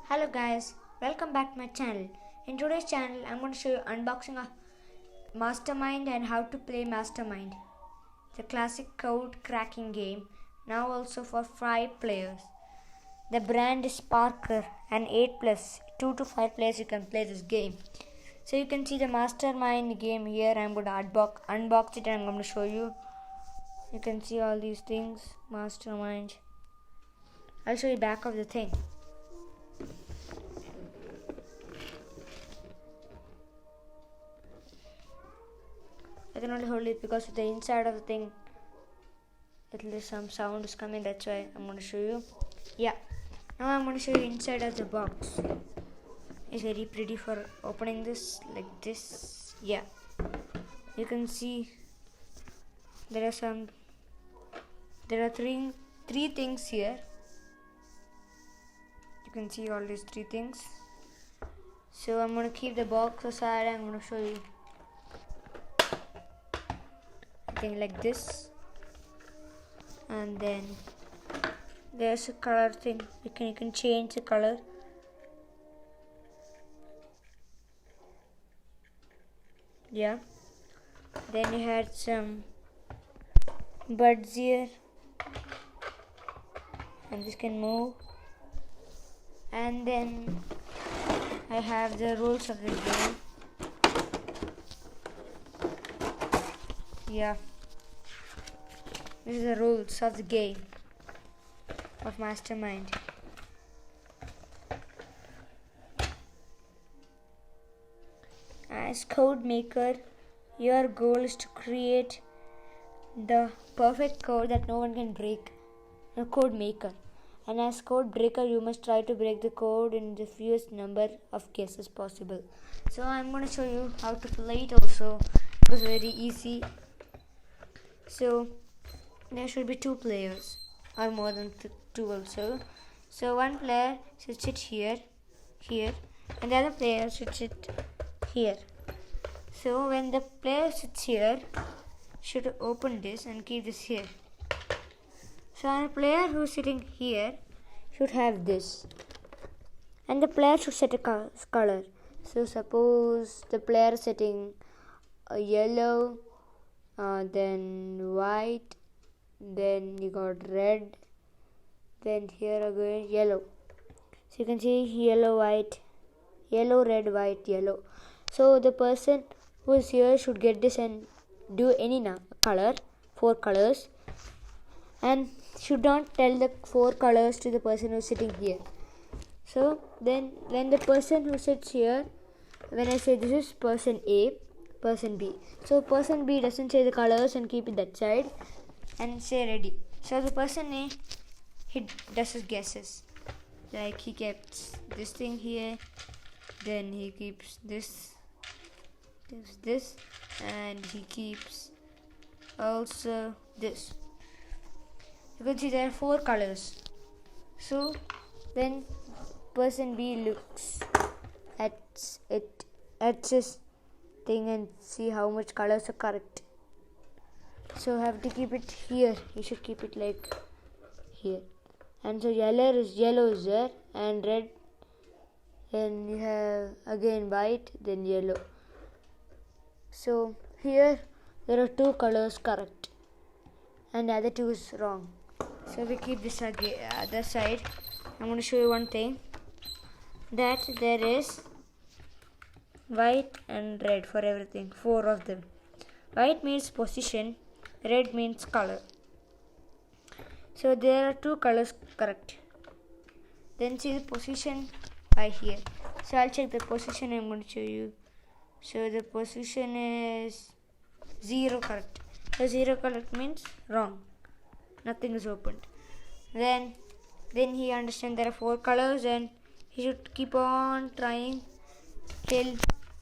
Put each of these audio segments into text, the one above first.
Hello guys, welcome back to my channel. In today's channel, I'm going to show you unboxing of Mastermind and how to play Mastermind. The classic code cracking game, now also for 5 players. The brand is Parker and 8 plus, 2 to 5 players you can play this game. So you can see the Mastermind game here. I'm going to unbox it and I'm going to show you. You can see all these things, Mastermind. I'll show you back of the thing. I can only hold it because the inside of the thing, some sound is coming, that's why I'm going to show you. Yeah, now I'm going to show you inside of the box. It's very pretty for opening this like this. Yeah, you can see there are three things here. You can see all these 3 things. So I'm going to keep the box aside and I'm going to show you thing like this, and then there's a color thing. You can change the color. Yeah, then you had some buds here, and this can move. And then I have the rules of the game. Yeah, this is the rules of the game of Mastermind. As code maker, your goal is to create the perfect code that no one can break. A code maker. And as code breaker, you must try to break the code in the fewest number of cases possible. So I'm going to show you how to play it also. It was very easy. So there should be 2 players or more than 2 also. So one player should sit here, and the other player should sit here. So when the player sits here, should open this and keep this here. So a player who's sitting here should have this, and the player should set a color. So suppose the player is setting a yellow, then white, then you got red, then here again yellow. So you can see yellow, white, yellow, red, white, yellow. So the person who is here should get this and do any color, 4 colors, and should not tell the 4 colors to the person who is sitting here. So then when the person who sits here, when I say this is person A, person B, so person B doesn't say the colors and keep it that side and say ready. So the person A, he does his guesses, like he keeps this thing here, then he keeps this, and he keeps also this. You can see there are 4 colors. So then person B looks at his thing and see how much colors are correct. So have to keep it here. You should keep it like here. And so yellow is there, and red. Then you have again white, then yellow. So here there are 2 colors correct, and the other 2 is wrong. So we keep this other side. I'm going to show you one thing, that there is white and red for everything, 4 of them. White means position, red means color. So there are 2 colors correct. Then see the position by here. So I'll check the position. I'm going to show you. So the position is 0 correct. So 0 correct means wrong. Nothing is opened. Then he understands there are 4 colors, and he should keep on trying till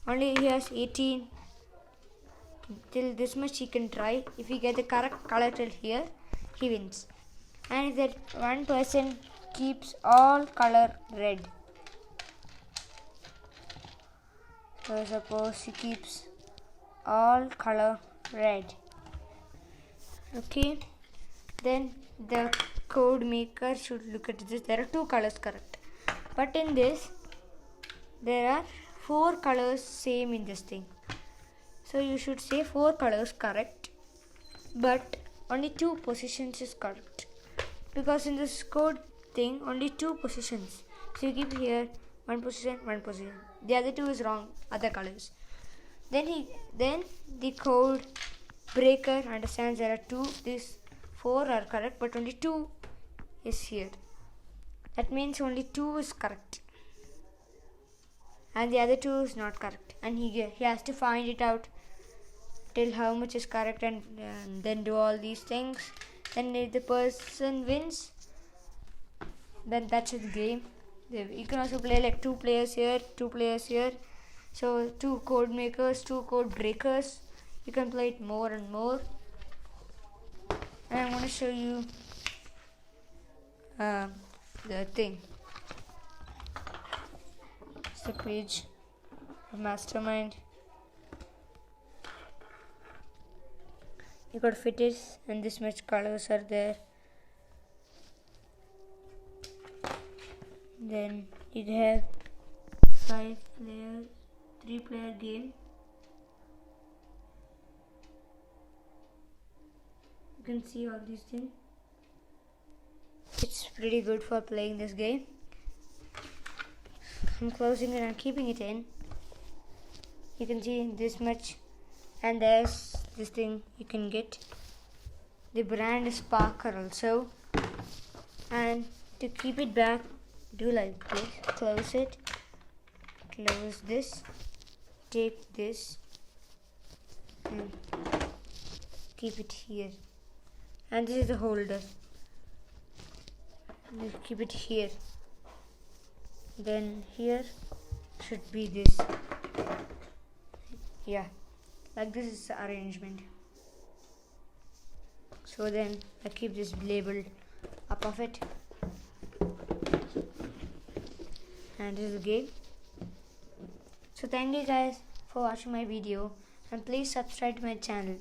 only he has 18. Till this much he can try. If he get the correct color till here, he wins. And if that one person keeps all color red, so suppose he keeps all color red, okay, then the code maker should look at this. There are 2 colors correct. But in this, there are 4 colors same in this thing. So you should say 4 colors correct, but only 2 positions is correct. Because in this code thing, only 2 positions. So you keep here 1 position, 1 position. The other 2 is wrong, other colors. Then the code breaker understands there are 2. These 4 are correct, but only 2 is here. That means only 2 is correct, and the other 2 is not correct. And he has to find it out till how much is correct, and then do all these things. Then if the person wins, then that's the game. You can also play like 2 players here, 2 players here. So 2 code makers, 2 code breakers. You can play it more and more. And I'm going to show you the thing. It's the page of Mastermind. You got to fit it, and this much colors are there. Then you have 5-player, 3-player game. You can see all these things. It's pretty good for playing this game. I'm closing it and keeping it in. You can see this much, and there's this thing you can get. The brand is Parker also. And to keep it back, do like this. Close it. Close this. Take this and keep it here. And this is the holder. Keep it here. Then here should be this. Yeah, like this is the arrangement. So then I keep this labeled up of it. And this is the game. So thank you guys for watching my video, and please subscribe to my channel.